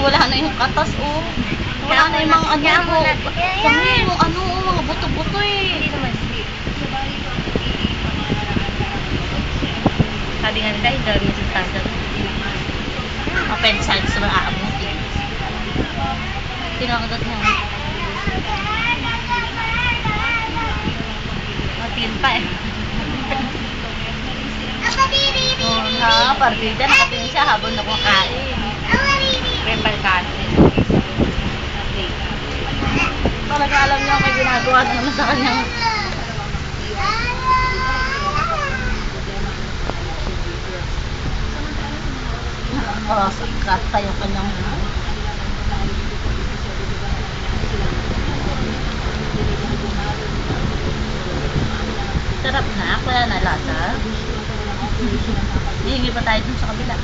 Wala na yung katas, oh. Wala na yung mga ano, yung ano, mga buto-buto eh. Hindi naman. Sabi nga nila, yung gawin sa tanda. Open side sa mga aabuti. Tinakagat niya. Matin pa eh. Oh, ha, partida, nakatingin siya habang nakakain. Rembal kasi. Talaga alam niya may ginagawa na naman sa kanyang kata yung kanyang sarap na, kaya nalasa. Hihingi pa tayo dun sa kabila.